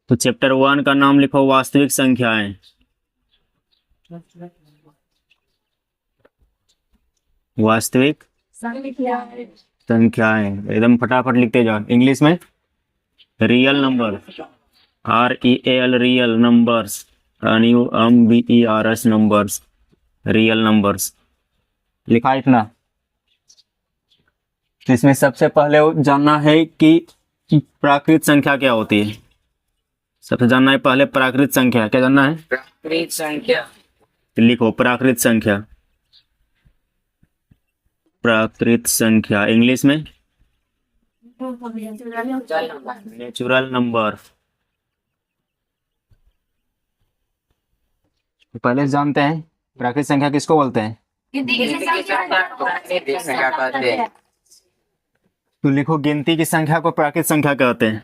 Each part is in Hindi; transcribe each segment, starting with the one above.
तो चैप्टर 1 का नाम लिखो वास्तविक संख्याएं। वास्तविक संख्याएं एकदम फटाफट लिखते जाओ। इंग्लिश में real number, REAL real numbers, NUMBERS numbers, real numbers लिखा इतना। तो इसमें सबसे पहले जानना है कि प्राकृत संख्या क्या होती है। सबसे जानना है पहले प्राकृत संख्या क्या जानना है। प्राकृत संख्या। तो लिखो प्राकृत संख्या। प्राकृत संख्या इंग्लिश में नेचुरल नंबर। पहले जानते हैं प्राकृत संख्या किसको बोलते हैं। प्राकृत संख्या कहते हैं। तो लिखो गिनती की संख्या को प्राकृत संख्या कहते हैं।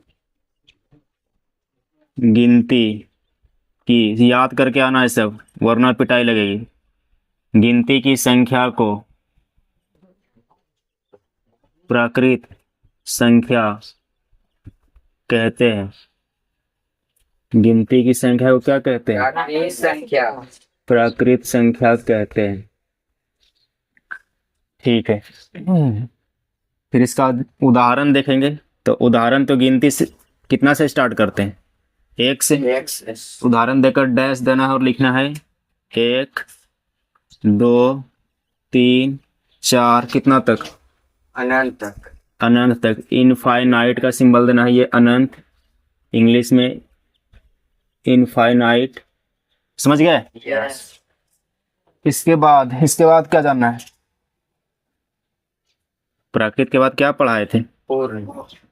गिनती की याद करके आना है सब, वरना पिटाई लगेगी। गिनती की संख्या को प्राकृत संख्या कहते हैं। गिनती की संख्या को क्या कहते हैं। प्राकृत संख्या। प्राकृत संख्या कहते हैं। ठीक है। फिर इसका उदाहरण देखेंगे। तो उदाहरण तो गिनती से कितना से स्टार्ट करते हैं, 1 से। उदाहरण देकर डैश देना है और लिखना है 1 2 3 4 कितना तक, अनंत तक। अनंत तक। इनफाइनाइट का सिंबल देना है, ये अनंत, इंग्लिश में इनफाइनाइट। समझ गए। यस। इसके बाद क्या जानना है। प्राकृत के बाद क्या पढ़ाए थे, पूर्ण।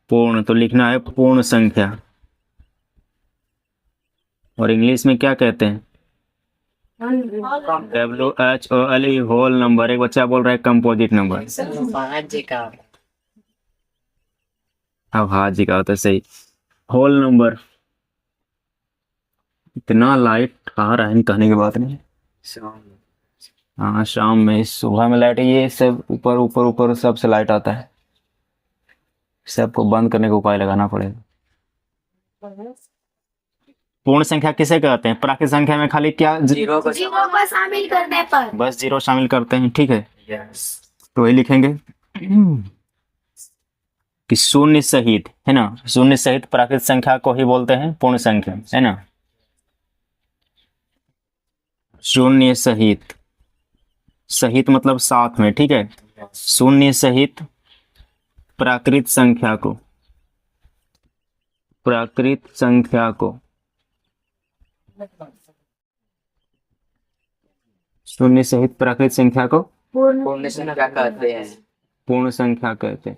पूर्ण। तो लिखना है पूर्ण संख्या, और इंग्लिश में क्या कहते हैं, WHOLE होल नंबर। एक बच्चा बोल रहा है कंपोजिट नंबर। अब हाँ जी का होता है सही, होल नंबर। इतना लाइट आ रहा है कहने की बात नहीं। हाँ शाम में, सुबह में लाइट, ये सब ऊपर ऊपर ऊपर सबसे लाइट आता है। सबको बंद करने का उपाय लगाना पड़ेगा। पूर्ण संख्या किसे कहते हैं। प्राकृत संख्या में खाली क्या जीरो को शामिल करने पर बस जीरो शामिल करते हैं। ठीक है, यस। तो वही लिखेंगे कि शून्य सहित, है ना, शून्य सहित प्राकृत संख्या को ही बोलते हैं पूर्ण संख्या, है ना। शून्य सहित, सहित मतलब साथ में, ठीक है। शून्य सहित प्राकृत संख्या को, प्राकृत संख्या को शून्य सहित प्राकृत संख्या को पूर्ण संख्या कहते हैं। पूर्ण संख्या कहते हैं।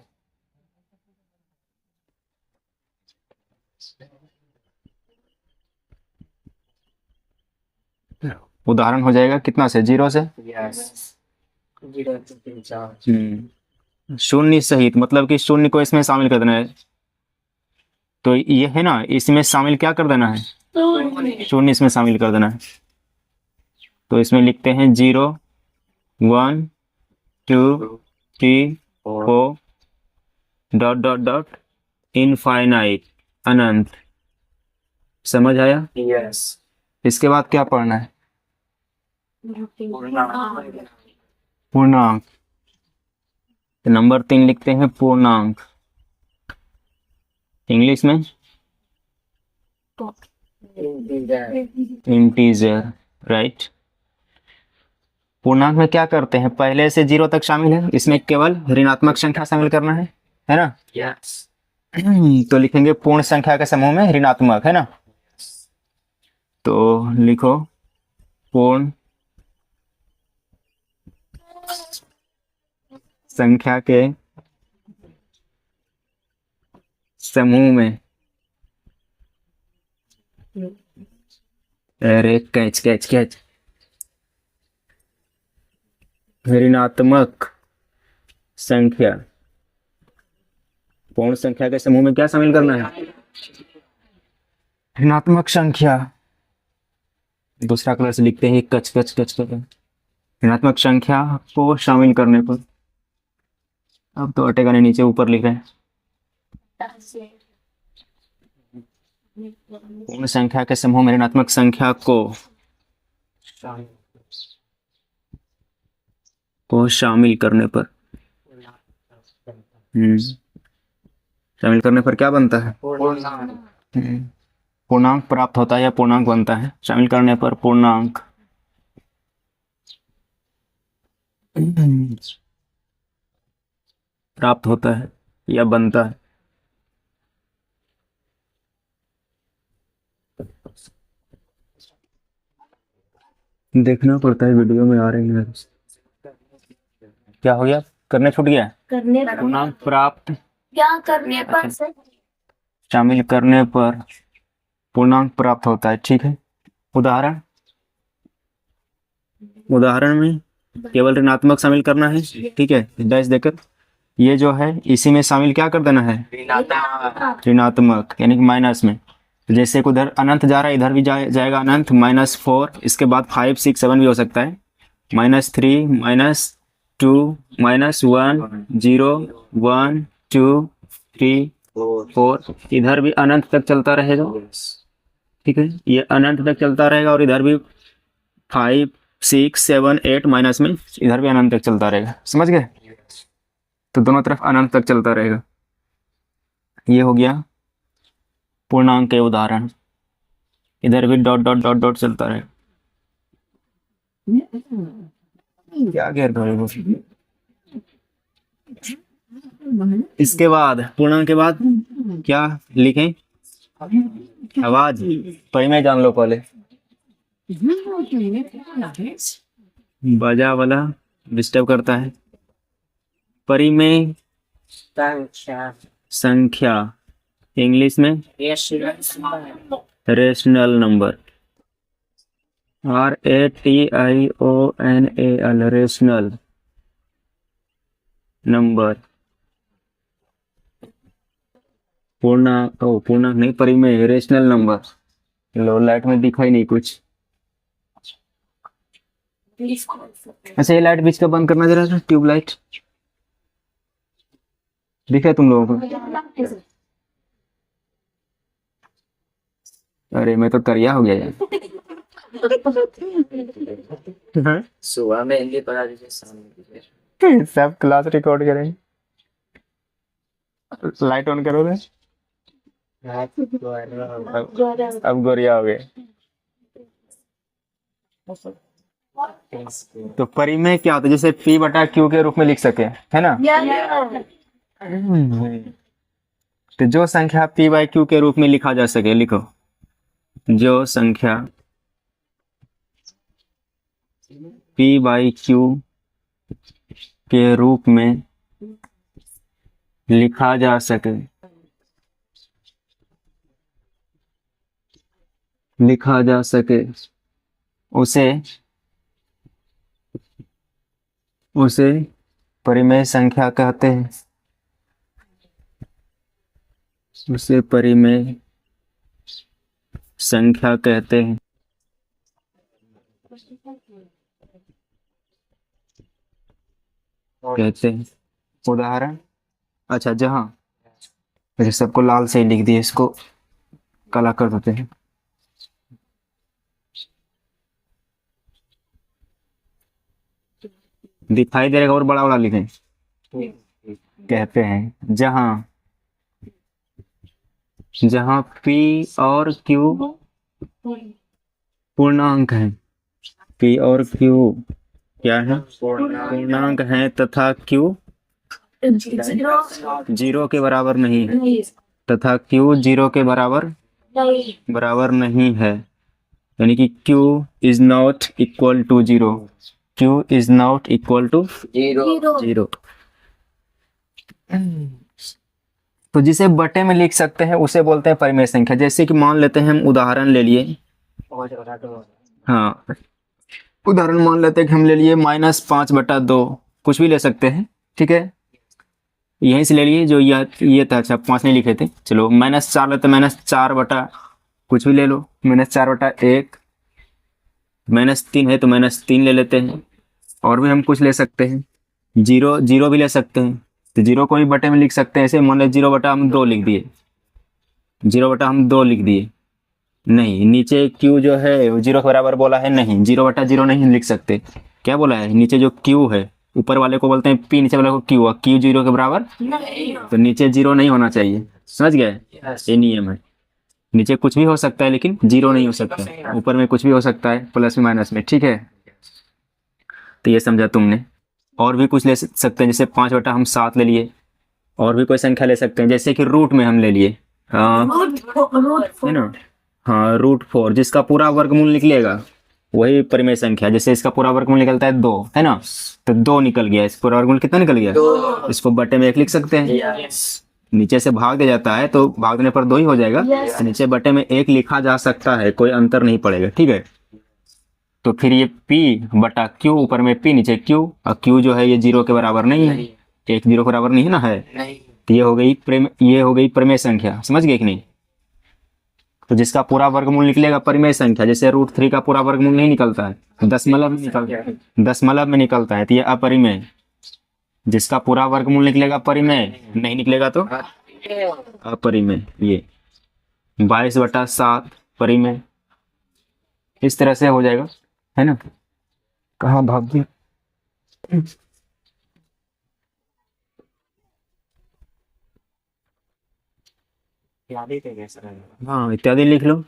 उदाहरण हो जाएगा कितना से, 0 से। यस। 0 से 3 4। शून्य सहित मतलब कि शून्य को इसमें शामिल कर देना है। तो ये है ना, इसमें शामिल क्या कर देना है, शून्य इसमें शामिल कर देना है। तो इसमें लिखते हैं 0 1 2 3 4 डॉट डॉट डॉट इनफाइनाइट, अनंत। समझ आया। यस। इसके बाद क्या पढ़ना है, पूर्णांक। तो नंबर 3 लिखते हैं पूर्णांक, इंग्लिश में इंटीजर, राइट। पूर्णांक में क्या करते हैं, पहले से 0 तक शामिल है, इसमें केवल ऋणात्मक संख्या शामिल करना है ना। यस। तो लिखेंगे पूर्ण संख्या के समूह में ऋणात्मक, है ना। तो लिखो पूर्ण संख्या के समूह में, अरे कैच कैच कैच, ऋणात्मक संख्या। पूर्ण संख्या के समूह में क्या शामिल करना है, ऋणात्मक संख्या। दूसरा कलर से लिखते हैं कच कच कच कच, ऋणात्मक संख्या को शामिल करने पर। अब तो अटेगा नहीं, नीचे ऊपर लिख रहे हैं। पूर्ण संख्या के समूह में ऋणात्मक संख्या को शामिल करने पर शामिल करने पर क्या बनता है? पूर्णांक प्राप्त होता है या पूर्णांक बनता है। शामिल करने पर पूर्णांक प्राप्त होता है या बनता है। देखना पड़ता है, वीडियो में आ रही है। क्या हो गया? करने छूट गया। करने पूर्णांक प्राप्त क्या करने पर शामिल करने पर पूर्णांक प्राप्त होता है। ठीक है, उदाहरण में केवल ऋणात्मक शामिल करना है। ठीक है, डैश देकर ये जो है इसी में शामिल क्या कर देना है? ऋणात्मक यानी कि माइनस में। तो जैसे उधर अनंत जा रहा है, इधर भी जाएगा अनंत। -4, इसके बाद 5, 6, 7 भी हो सकता है। -3, -2, -1, 0, 1, 2, 3, 4। इधर भी अनंत तक चलता रहेगा। ठीक है, ये अनंत तक चलता रहेगा और इधर भी 5, 6, 7, 8 माइनस में इधर भी अनंत तक चलता रहेगा। समझ गए? तो दोनों तरफ अनंत तक चलता रहेगा। ये हो गया पूर्णांक के उदाहरण। इधर भी डॉट डॉट डॉट डॉट चलता रहेगा। क्या घेर धरेगा? इसके बाद पूर्णांक के बाद क्या लिखें? आवाज परिमेय जान लो पहले। बाजा वाला डिस्टर्ब करता है। परिमेय संख्या इंग्लिश में rational number. RATIONAL rational number. पूर्णांक नहीं, परिमेय रेशनल नंबर। लो लाइट में दिखाई नहीं कुछ। अच्छा, ये लाइट बीच का बंद करना जरा सा, ट्यूब लाइट दिखे तुम लोगों को? अरे मैं तो तरिया हो गया यार। सुबह में हिंदी पढ़ा दीजिए, शाम में दीजिए। सब क्लास रिकॉर्ड करेंगे। लाइट ऑन करो रे। अब गोरिया हो गए। तो परिमेय क्या होता है? जैसे P/Q के रूप में लिख सके, है ना? तो जो संख्या P/Q के रूप में लिखा जा सके, लिखो। जो संख्या P/Q के रूप में लिखा जा सके, उसे परिमेय संख्या कहते हैं। उसे परिमेय संख्या कहते हैं। उदाहरण, अच्छा जहां, वैसे सबको लाल से ही लिख दिए, इसको काला कर देते हैं। दिखाई दे रहेगा और बड़ा बड़ा लिखें। कहते हैं जहां P और Q पूर्णांक हैं। P और Q क्या है? पूर्णांक हैं तथा Q 0 के बराबर नहीं है। तथा Q 0 के बराबर नहीं है। यानी कि Q is not equal to 0। Q is not equal to 0। तो जिसे बटे में लिख सकते हैं उसे बोलते हैं परिमेय संख्या। जैसे कि मान लेते हैं, हम उदाहरण ले लिए। हाँ, उदाहरण मान लेते हैं कि हम ले लिए -5/2। कुछ भी ले सकते हैं, ठीक है? यहीं से ले लिए जो ये था। अच्छा, 5 नहीं लिखे थे, चलो -4 लेते, -4 कुछ भी ले लो। -4/1, -3 है तो -3 ले लेते हैं। और भी हम कुछ ले सकते हैं। 0 भी ले सकते हैं, तो 0 को भी बटे में लिख सकते हैं। ऐसे मान लो 0/2 लिख दिए। जीरो बटा हम 2 लिख दिए। नहीं, नीचे क्यू जो है वो जीरो के बराबर बोला है, नहीं, जीरो बटा जीरो नहीं लिख सकते। क्या बोला है, नीचे जो क्यू है, ऊपर वाले को बोलते हैं पी, नीचे वाले को क्यू, और क्यू जीरो के बराबर, तो नीचे जीरो नहीं होना चाहिए। समझ गए, ये नियम है। नीचे कुछ भी हो सकता है लेकिन जीरो नहीं हो सकता, ऊपर में कुछ भी हो सकता है, प्लस में माइनस में, ठीक है। तो ये समझा तुमने। और भी कुछ ले सकते हैं, जैसे 5 बटा हम 7 ले लिए। और भी कोई संख्या ले सकते हैं, जैसे कि रूट में हम ले लिए, हाँ है ना, हाँ √4, जिसका पूरा वर्गमूल निकलेगा वही परिमेय संख्या। जैसे इसका पूरा वर्गमूल निकलता है 2, है ना, तो 2 निकल गया। इस पूरा वर्गमूल कितना निकल गया, इसको बटे में 1 लिख सकते हैं। नीचे से भाग दिया जाता है तो भाग देने पर 2 ही हो जाएगा, तो नीचे बटे में 1 लिखा जा सकता है, कोई अंतर नहीं पड़ेगा, ठीक है। तो फिर ये p बटा q, ऊपर में p नीचे q, और q जो है ये जीरो के बराबर नहीं है, 1 जीरो के बराबर नहीं है ना, है। तो ये हो गई परिमेय संख्या, समझ गए कि नहीं। तो जिसका पूरा वर्गमूल निकलेगा परिमेय संख्या, जैसे √3 का पूरा वर्गमूल नहीं निकलता है, दशमलव में निकलता है, तो ये अपरिमेय। जिसका पूरा वर्गमूल निकलेगा परिमेय, नहीं निकलेगा तो अपरिमेय। ये 22 बटा 7 परिमेय, इस तरह से हो जाएगा, है ना। कहाँ भाग गया, हाँ इत्यादि लिख लो।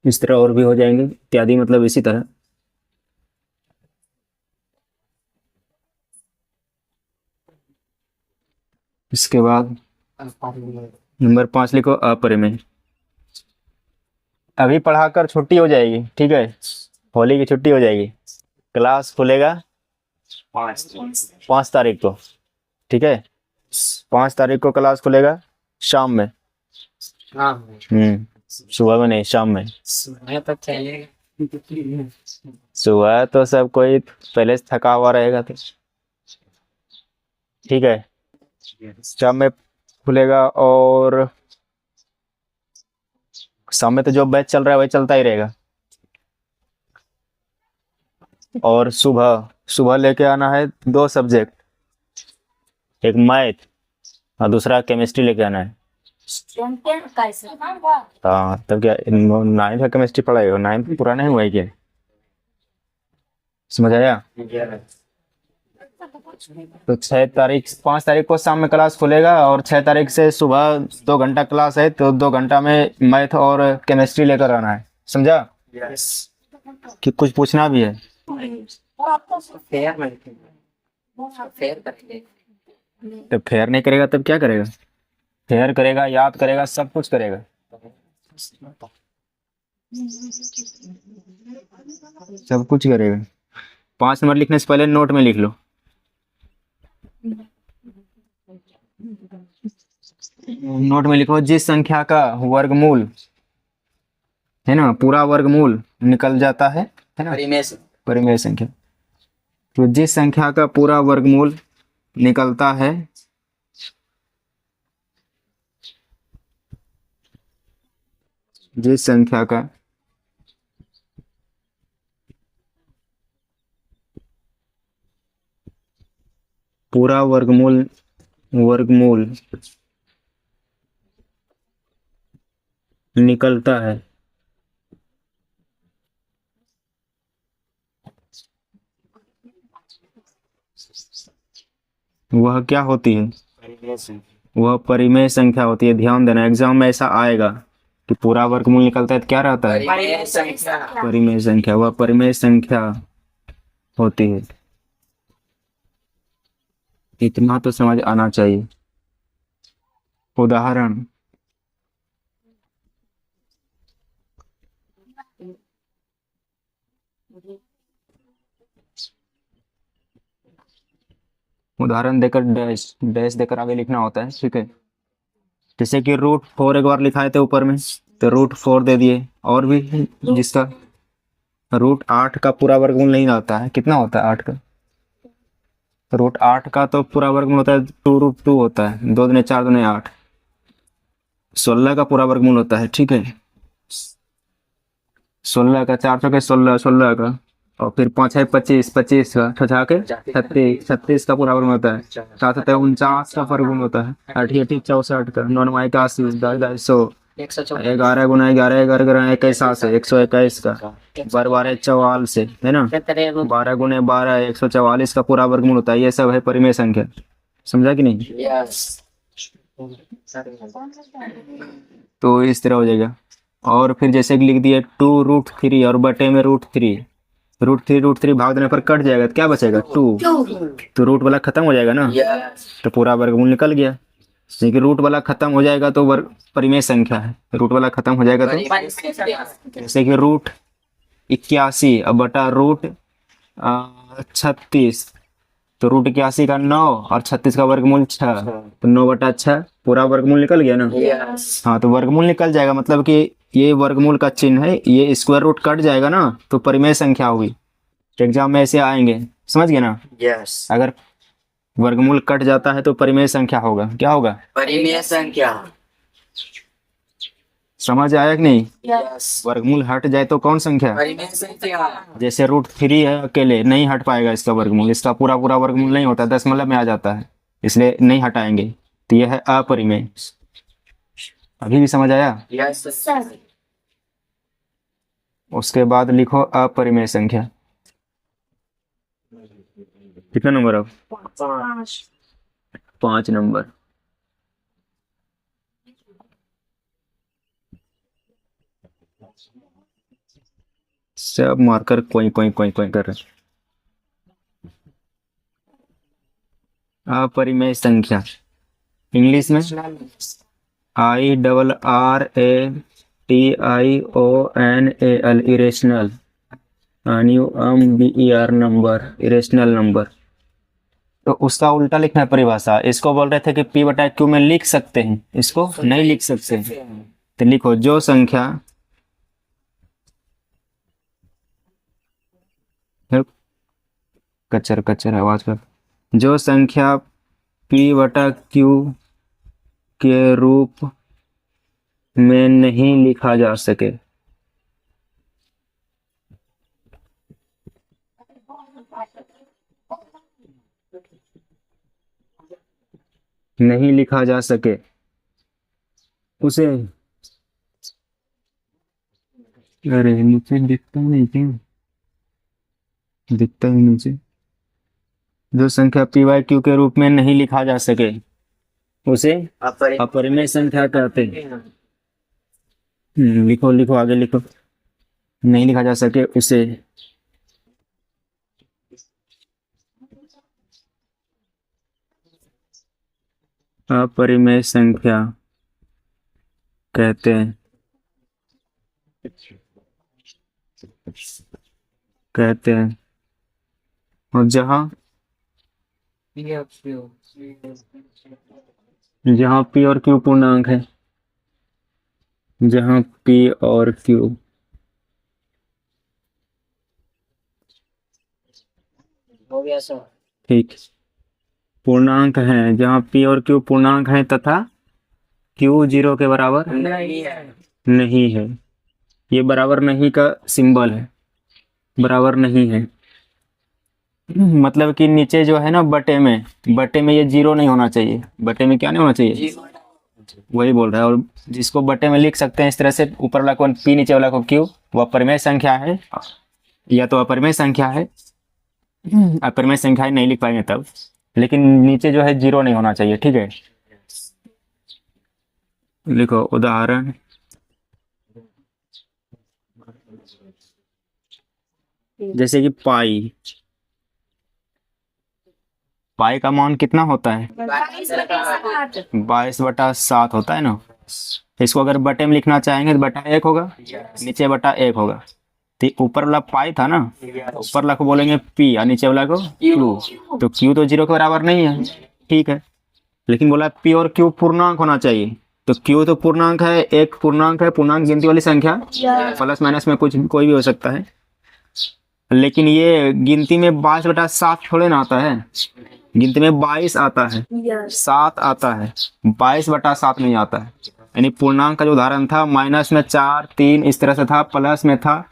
इस तरह और भी हो जाएंगे, इत्यादि मतलब इसी तरह। इसके बाद नंबर 5 लिखो, अपरिमेय। अभी पढ़ाकर छुट्टी हो जाएगी, ठीक है, होली की छुट्टी हो जाएगी। क्लास खुलेगा 5 तारीख को, ठीक है, 5 तारीख को क्लास खुलेगा शाम में। सुबह में नहीं, शाम में। सुबह तो सब कोई पहले से थका हुआ रहेगा, तो ठीक है, शाम में खुलेगा। और शाम में तो जो बैच चल रहा है वही चलता ही रहेगा। और सुबह सुबह लेके आना है 2 सब्जेक्ट, एक मैथ और दूसरा केमिस्ट्री लेके आना है। हाँ, तब क्या 9th का केमिस्ट्री पढ़ाएगा, 9th पूरा नहीं हुआ है क्या, समझ आया। तो 5 तारीख को शाम में क्लास खुलेगा, और 6 तारीख से सुबह 2 घंटा क्लास है, तो 2 घंटा में मैथ और केमिस्ट्री लेकर आना है, समझा। कि कुछ पूछना भी है, तो फेयर नहीं करेगा तब क्या करेगा, फेयर करेगा, याद करेगा, सब कुछ करेगा। सब कुछ करेगा। 5 नंबर लिखने से पहले नोट में लिख लो। नोट में लिखो, जिस संख्या का वर्गमूल, है ना, पूरा वर्गमूल निकल जाता है ना, परिमेय संख्या। तो जिस संख्या का पूरा वर्गमूल निकलता है, जिस संख्या का पूरा वर्गमूल निकलता है, वह क्या होती है, वह परिमेय संख्या होती है। ध्यान देना, एग्जाम में ऐसा आएगा कि पूरा वर्गमूल निकलता है तो क्या रहता है, परिमेय संख्या। वह परिमेय संख्या होती है, इतना तो समझ आना चाहिए। उदाहरण, उदाहरण देकर डैश डैश देकर आगे लिखना होता है, ठीक है। जैसे कि √4 एक बार लिखाए थे ऊपर में, तो √4 दे दिए। और भी जिसका √8 का पूरा वर्गमूल नहीं आता है, कितना होता है 8 का, √8 का तो पूरा वर्गमूल होता है 2√2 होता है, 2 दूनी 4 दूनी 8, 16 का पूरा वर्गमूल होता है, ठीक है। 16 का 4 चौके 16, 16 का और फिर 5 है 25, 25 का छछा के 36, 36 का पूरा वर्ग होता है, 7 है 49 का वर्गमूल होता है, 8 8 64 का, 9 9 81, 10 10 100, 11 गुना 11 11 गुना 21 7 है 121 का, 12 12 44 है ना, 12 गुने 12 144 का पूरा वर्गमूल होता है। ये सब है परिमेय संख्या, समझा कि नहीं? यस। तो इस तरह हो जाएगा। और फिर जैसे कि लिख दिए 2√3 और बटे में √3, √3 भाग देने पर कट जाएगा तो क्या बचेगा 2, तो रूट वाला खत्म हो जाएगा ना, तो पूरा वर्गमूल निकल गया। लेकिन रूट वाला खत्म हो जाएगा तो वर्ग परिमेय संख्या है, रूट वाला खत्म हो जाएगा तो जैसे कि √81 अब बटा √36, तो √81 का 9 और 36 का वर्गमूल 6, तो 9/6 पूरा वर्गमूल निकल गया ना। हाँ, तो वर्गमूल निकल जाएगा मतलब कि ये वर्गमूल का चिन्ह है, ये स्क्वायर रूट कट जाएगा ना तो परिमेय संख्या होगी। एग्जाम में ऐसे आएंगे, समझ गए ना? यस। अगर वर्गमूल कट जाता है तो परिमेय संख्या होगा, क्या होगा? परिमेय संख्या। समझ आया कि नहीं? यस। वर्गमूल हट जाए तो कौन संख्या? परिमेय संख्या। जैसे √3 है अकेले, नहीं हट पाएगा इसका वर्गमूल, इसका पूरा पूरा वर्गमूल नहीं होता, दशमलव में आ जाता है, इसलिए नहीं हटाएंगे, तो यह है अपरिमेय। अभी भी समझ आया? Yes sir. उसके बाद लिखो अपरिमेय संख्या। कितना नंबर अब? 5 नंबर। सब मार्कर कोई कोई कोई कोई कर रहे। अपरिमेय संख्या इंग्लिश में IRRATIONAL, irrational, NUMBER number, irrational number. तो उसका उल्टा लिखना है परिभाषा। इसको बोल रहे थे कि P/Q में लिख सकते हैं, इसको नहीं लिख सकते, तो लिखो जो संख्या कचर कचर आवाज कर, जो संख्या P/Q के रूप में नहीं लिखा जा सके, नहीं लिखा जा सके उसे, अरे नीचे दिखता नहीं क्यों? दिखता ही नीचे। जो संख्या P/Q के रूप में नहीं लिखा जा सके उसे अपरिमेय संख्या कहते हैं। लिखो लिखो आगे लिखो, नहीं लिखा जा सके उसे अपरिमेय संख्या कहते हैं, कहते हैं। और जहां P और Q पूर्णांक है, जहां P और Q हो गया सर। ठीक पूर्णांक हैं, जहां P और Q पूर्णांक हैं तथा Q 0 के बराबर नहीं है। ये बराबर नहीं का सिंबल है, बराबर नहीं है मतलब कि नीचे जो है ना बटे में ये 0 नहीं होना चाहिए, बटे में क्या नहीं होना चाहिए, वही बोल रहा है। और जिसको बटे में लिख सकते हैं इस तरह से, ऊपर वाला को P नीचे वाला को Q, वो अपरिमेय संख्या है या तो अपरिमेय संख्या है, अपरिमेय संख्या नहीं लिख पाएंगे तब, लेकिन नीचे जो है 0 नहीं होना चाहिए, ठीक है। लिखो उदाहरण, जैसे कि पाई का मान कितना होता है? 22/7 होता है ना। इसको अगर बटे में लिखना चाहेंगे तो बटा 1 होगा, नीचे बटा 1 होगा। तो ऊपर वाला पाई था ना, ऊपर वाला को बोलेंगे P और नीचे वाला को Q, तो Q तो 0 के बराबर नहीं है, ठीक है। लेकिन बोला P और Q पूर्णांक होना चाहिए, तो Q तो पूर्णांक है, एक पूर्णांक है, पूर्णांक गिनती वाली संख्या, प्लस माइनस में कुछ कोई भी हो सकता है। लेकिन ये गिनती में 22/7 थोड़े ना आता है, गिनती में 22 आता है, 7 आता है, 22/7 नहीं आता है। यानी पूर्णांक का जो उदाहरण था माइनस में 4 3 इस तरह से था, प्लस में था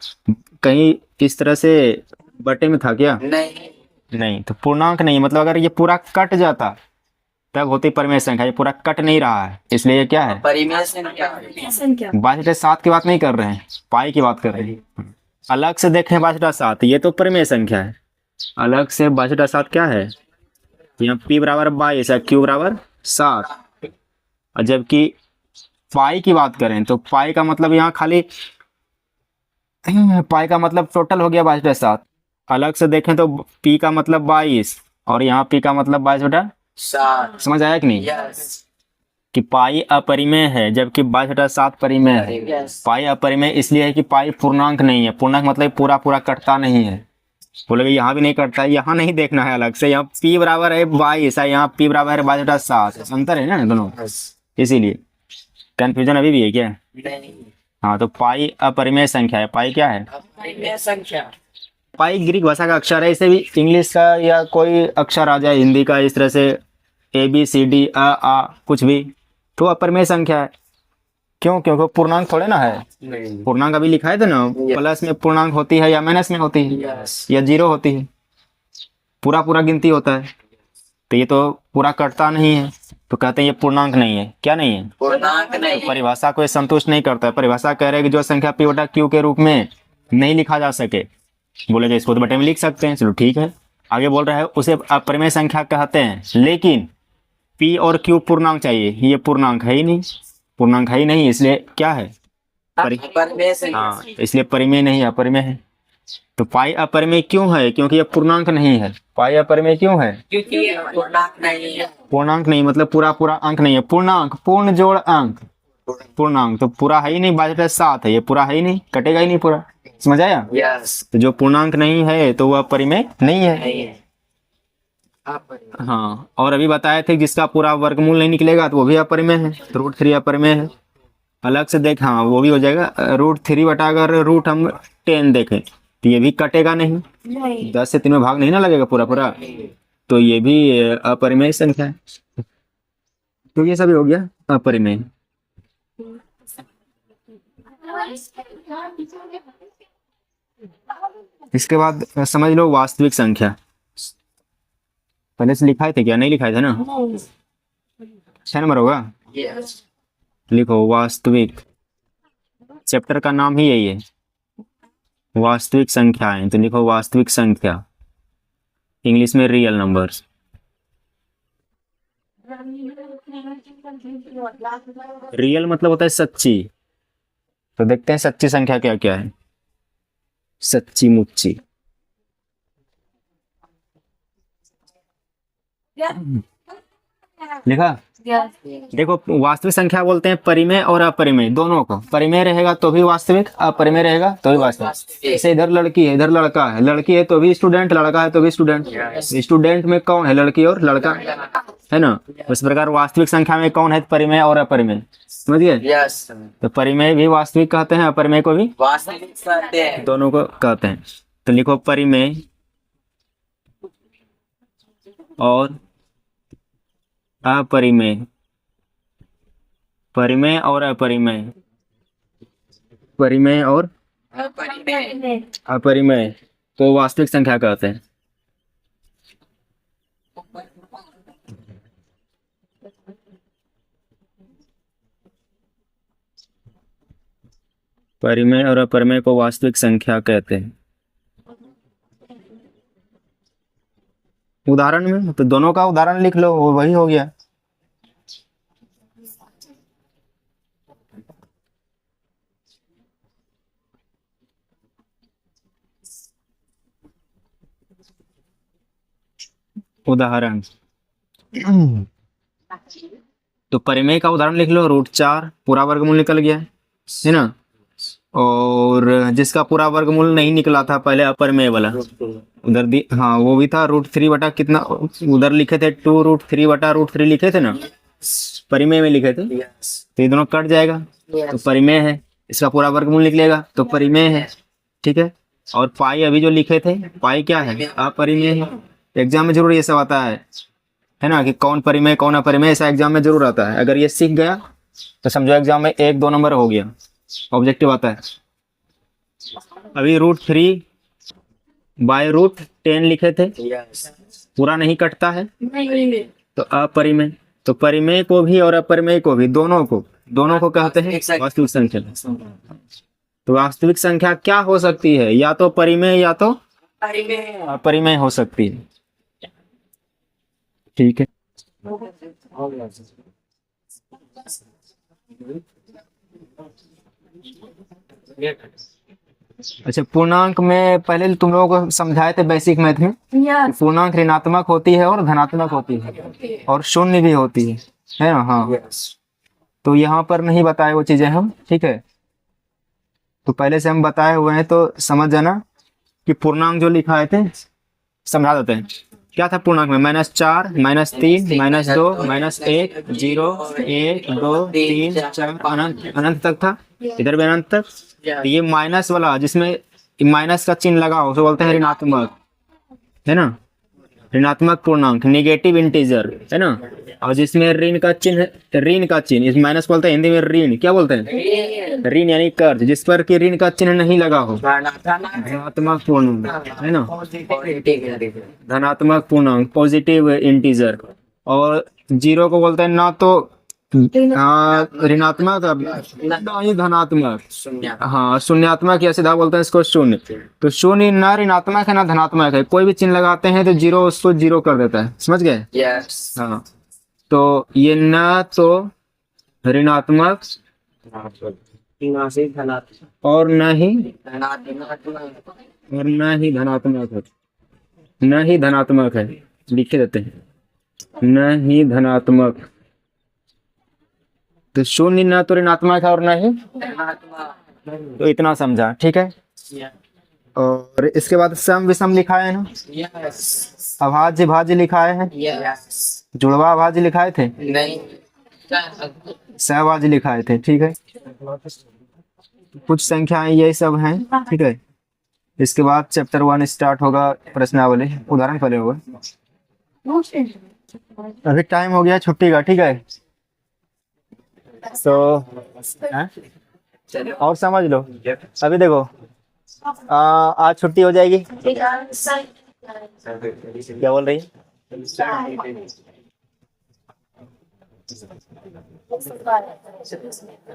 कहीं इस तरह से बटे में था क्या? नहीं, नहीं, तो पूर्णांक नहीं, मतलब अगर ये पूरा कट जाता तब होती परिमेय संख्या। ये पूरा कट नहीं रहा है, इसलिए ये क्या है? परिमेय संख्या। संख्या 22/7 की बात नहीं कर रहे हैं, पाई की बात कर रहे हैं। अलग से देखें 22/7, ये तो परिमेय संख्या है। अलग से 22/7 क्या है? यहाँ p बराबर 22 है, q बराबर 7। और जबकि पाई की बात करें तो पाई का मतलब यहाँ खाली पाई का मतलब टोटल हो गया 22/7। अलग से देखें तो p का मतलब 22 और यहाँ p का मतलब 22/7। 7। समझ आया कि नहीं? यस। कि पाई अपरिमेय है जबकि 22/7 परिमेय है। यस। पाई अपरिमेय इसलिए है कि पाई पूर्णांक नहीं है। पूर्णांक मतलब पूरा पूरा कटता नहीं है। बोलोगे यहाँ भी नहीं कटता है, यहाँ नहीं देखना है अलग से। यहाँ p बराबर है 22 है, यहाँ p बराबर है 22/7। अंतर है ना दोनों, इसीलिए कंफ्यूजन अभी भी है क्या? नहीं, हाँ, तो पाई अपरिमेय संख्या है। पाई क्या है? परिमेय संख्या। पाई ग्रीक भाषा का अक्षर है। इसे भी इंग्लिश का या कोई अक्षर आ जाए हिंदी का, इस तरह से ABCD आ कुछ भी, तो अपरिमेय संख्या है। क्यों? क्योंकि पूर्णांक थोड़े ना है। नहीं। पूर्णांक अभी लिखा है था ना, प्लस में पूर्णांक होती है या माइनस में होती है यस। या जीरो होती है। पूरा पूरा गिनती होता है, तो ये तो पूरा कटता नहीं है, तो कहते हैं ये पूर्णांक नहीं है। क्या नहीं है? पूर्णांक नहीं। परिभाषा को ये संतुष्ट नहीं करता है। परिभाषा कह रहे हैं कि जो संख्या p/q के रूप में नहीं लिखा जा सके, बोलेगा इसको तो बटे में लिख सकते हैं, चलो ठीक है। आगे बोल रहा है उसे अपरिमेय संख्या कहते हैं, लेकिन p और q पूर्णांक चाहिए। ये पूर्णांक है ही नहीं, पूर्णांक है ही नहीं, इसलिए क्या है? परिमेय संख्या। हाँ, इसलिए परिमेय नहीं है, अपरिमेय है। तो पाई अपरिमेय क्यों है? क्योंकि ये पूर्णांक नहीं है। पाई अपरिमेय क्यों है? क्योंकि ये पूर्णांक नहीं है। पूर्णांक नहीं मतलब पूरा पूरा अंक नहीं है। पूर्णांक पूर्ण जोड़ अंक, पूर्णांक तो पूरा है ही नहीं। 22/7 है, ये पूरा है ही नहीं, कटेगा ही नहीं पूरा। समझ आया? यस। तो जो पूर्णांक नहीं है तो वह परिमेय नहीं है। नहीं है। अपरिमेय। हाँ, और अभी बताए थे जिसका पूरा वर्गमूल नहीं निकलेगा तो वो भी अपरिमेय है। √3 अपरिमेय है। अलग से देख, हाँ वो भी हो जाएगा। √3 बटा अगर रूट हम 10 देखें तो ये भी कटेगा नहीं। नहीं 10 से 3 में भाग नहीं ना लगेगा पूरा पूरा, तो ये भी अपरिमेय संख्या है। तो ये सभी हो गया अपरिमेय। इसके बाद समझ लो वास्तविक संख्या। पहले से लिखाए थे क्या? नहीं लिखाए थे ना? 6 नंबर होगा। यस। लिखो वास्तविक, चैप्टर का नाम ही यही है, वास्तविक संख्याएं। तो लिखो वास्तविक संख्या, इंग्लिश में रियल नंबर्स। रियल मतलब होता है सच्ची। तो देखते हैं सच्ची संख्या क्या क्या है। सच्ची मुच्ची, लिखा? देखो वास्तविक संख्या बोलते हैं परिमेय और अपरिमेय दोनों को। परिमेय रहेगा तो भी वास्तविक, अपरिमेय रहेगा तो भी वास्तविक। जैसे इधर लड़की है, इधर लड़का है। लड़की है तो भी स्टूडेंट, लड़का है तो भी स्टूडेंट। स्टूडेंट में कौन है? लड़की और लड़का, है ना? उस प्रकार वास्तविक संख्या में कौन है? परिमेय और अपरिमेय। समझ गए? यस। तो परिमेय भी वास्तविक कहते हैं, अपरिमेय को भी वास्तविक कहते हैं। दोनों को कहते हैं। तो लिखो परिमेय और अपरिमेय, परिमेय और अपरिमेय, परिमेय और अपरिमेय। अपरिमेय को वास्तविक संख्या कहते हैं। परिमेय और अपरिमेय को वास्तविक संख्या कहते हैं। उदाहरण में तो दोनों का उदाहरण लिख लो, वो वही हो गया। उदाहरण तो परिमेय का उदाहरण लिख लो, √4 पूरा वर्गमूल निकल गया है ना। और जिसका पूरा वर्गमूल नहीं निकला था पहले, अपरिमेय वाला, उधर हाँ वो भी था √3 बटा कितना, उधर लिखे थे 2√3 बटा √3 लिखे थे ना, परिमेय में लिखे थे। तो ये दोनों कट जाएगा तो परिमेय है। इसका पूरा वर्गमूल निकलेगा तो परिमेय है, ठीक है। और पाई अभी जो लिखे थे, पाई क्या है? अपरिमेय है। एग्जाम में जरूर ये सब आता है ना, कि कौन परिमेय कौन अपरिमेय, ऐसा एग्जाम में जरूर आता है। अगर ये सीख गया तो समझो एग्जाम में 1-2 नंबर हो गया, ऑब्जेक्टिव आता है। अभी √3 बाय रूट 10 लिखे थे, Yes. पूरा नहीं कटता है नहीं तो अपरिमेय। तो परिमेय को भी और अपरिमेय को भी, दोनों को कहते हैं वास्तविक संख्या। तो वास्तविक संख्या क्या हो सकती है, या तो परिमेय या तो अपरिमेय हो सकती है। ठीक है, अच्छा पूर्णांक में पहले तुम लोगों को समझाए थे बेसिक मैथ में, यस पूर्णांक ऋणात्मक होती है और धनात्मक होती है और शून्य भी होती है ना। हाँ, Yes. तो यहाँ पर नहीं बताए वो चीजें हम, ठीक है। तो पहले से हम बताए हुए हैं तो समझ जाना कि पूर्णांक जो लिखाए थे समझा देते हैं। क्या था पूर्णांक में, -4, -3, -2, -1, 0, 1, 2, 3, 4, अनंत तक था। इधर भी अनंत तक। तो ये माइनस वाला जिसमें माइनस का चिन्ह लगा हो उसे बोलते हैं ऋणात्मक, है ना, ऋणात्मक पूर्णांक, निगेटिव इंटीजर, है ना। और जिसमें ऋण का चिन्ह इस माइनस बोलते हैं हिंदी में ऋण, क्या बोलते हैं, ऋण यानी कर्ज, जिस पर कि ऋण का चिन्ह नहीं लगा हो, धनात्मक पूर्णांक, है ना, धनात्मक पूर्णांक, पॉजिटिव इंटीजर। और 0 को बोलते हैं ना तो ऋणात्मक ना ही धनात्मक, हाँ शून्यात्मक या सीधा बोलते हैं इसको शून्य। तो शून्य ना ऋणात्मक है ना धनात्मक है, कोई भी चिन्ह लगाते हैं तो 0 उसको 0 कर देता है, समझ गए। Yes. हाँ, तो ये ना तो ऋणात्मक और न ही धनात्मक है, न ही धनात्मक है, लिखे देते हैं, न ही धनात्मक। तो शून्य न तो ऋणात्मक है और न ही, तो इतना समझा, ठीक है। और इसके बाद सम विषम लिखा है ना, Yes. अभाज्य भाज्य लिखाए हैं, Yes. जुड़वा भाज्य लिखाए थे, नहीं. सहभाज्य लिखाए थे, ठीक है। कुछ संख्याएं यही सब हैं, ठीक है। इसके बाद चैप्टर 1 स्टार्ट होगा, प्रश्नावली, उदाहरण पहले होगा। अभी टाइम हो गया छुट्टी का, ठीक है। तो और समझ लो, अभी देखो आज छुट्टी हो जाएगी, क्या बोल रही है,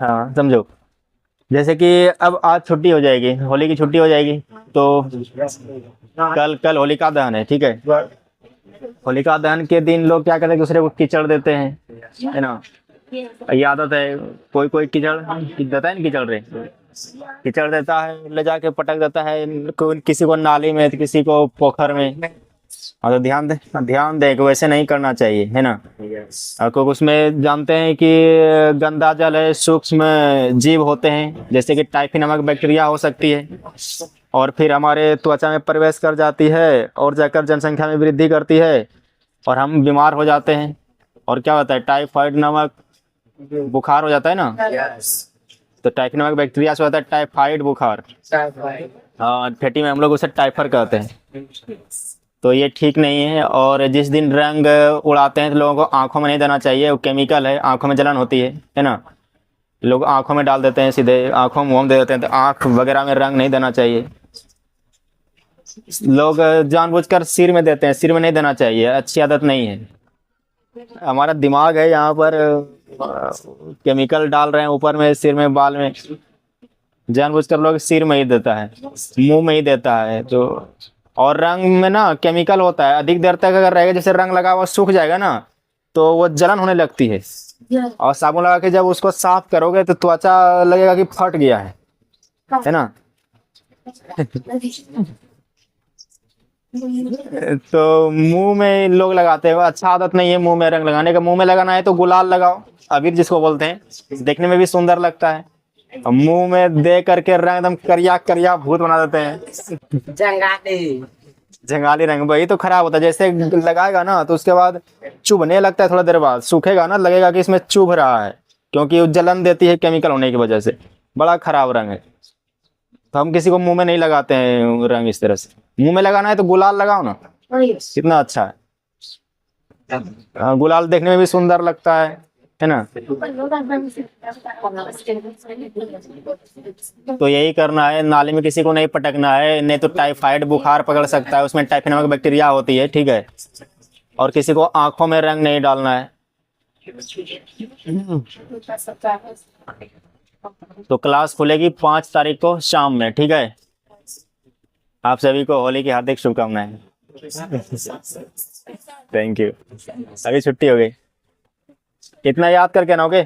हाँ समझो। जैसे कि अब आज छुट्टी हो जाएगी, होली की छुट्टी हो जाएगी, तो कल होलिका दहन है, ठीक है। होलिका दहन के दिन लोग क्या करते हैं, दूसरे को कीचड़ देते हैं, है ना। ये आदत है, कोई कीचड़ देता है ना, कीचड़ देता है, ले जाके पटक देता है, किसी को नाली में, किसी को पोखर में। और तो ध्यान दे कि वैसे नहीं करना चाहिए, है ना। और क्योंकि उसमें जानते हैं कि गंदा जल है, सूक्ष्म जीव होते हैं, जैसे कि टाइफी नामक बैक्टीरिया हो सकती है, और फिर हमारे त्वचा में प्रवेश कर जाती है और जाकर जनसंख्या में वृद्धि करती है और हम बीमार हो जाते हैं। और क्या होता है, टाइफाइड नामक बुखार हो जाता है ना। Yes. तो टाइफी नामक बैक्टीरिया से होता है टाइफाइड बुखार, हाँ फेटी में हम लोग उसे टाइफर कहते हैं। तो ये ठीक नहीं है। और जिस दिन रंग उड़ाते हैं तो लोगों को आंखों में नहीं देना चाहिए, वो केमिकल है, आंखों में जलन होती है ना। लोग आंखों में डाल देते हैं, सीधे आंखों में मोम दे देते हैं, तो आंख वगैरह में रंग नहीं देना चाहिए। लोग जानबूझकर सिर में देते हैं, सिर में नहीं देना चाहिए, अच्छी आदत नहीं है। हमारा दिमाग है यहाँ पर केमिकल डाल रहे हैं ऊपर में, सिर में, बाल में, जानबूझकर लोग सिर में ही देता है, मुंह में ही देता है। तो और रंग में ना केमिकल होता है, अधिक देर तक अगर रहेगा, जैसे रंग लगा हुआ सूख जाएगा ना तो वो जलन होने लगती है। और साबुन लगा के जब उसको साफ करोगे तो त्वचा लगेगा कि फट गया है ना। तो मुंह में लोग लगाते हैं, अच्छा आदत नहीं है मुंह में रंग लगाने का। मुंह में लगाना है तो गुलाल लगाओ, अबीर जिसको बोलते हैं, देखने में भी सुंदर लगता है। और मुंह में दे करके रंग एकदम करिया भूत बना देते हैं, जंगाली रंग, वही तो खराब होता है। जैसे लगाएगा ना तो उसके बाद चुभने लगता है, थोड़ा देर बाद सूखेगा ना, लगेगा कि इसमें चुभ रहा है, क्योंकि वो जलन देती है केमिकल होने की वजह से। बड़ा खराब रंग है, तो हम किसी को मुंह में नहीं लगाते हैं रंग इस तरह से। मुंह में लगाना है तो गुलाल लगाओ ना, कितना अच्छा है। गुलाल देखने में भी सुंदर लगता है, है ना। तो यही करना है, नाली में किसी को नहीं पटकना है, नहीं तो टाइफाइड बुखार पकड़ सकता है, उसमें टाइफाइड नामक बैक्टीरिया होती है, ठीक है। और किसी को आंखों में रंग नहीं डालना है। तो क्लास खुलेगी 5 तारीख को शाम में, ठीक है। आप सभी को होली की हार्दिक शुभकामनाएं। Thank you. अभी छुट्टी हो गई, इतना याद करके ना, ओके।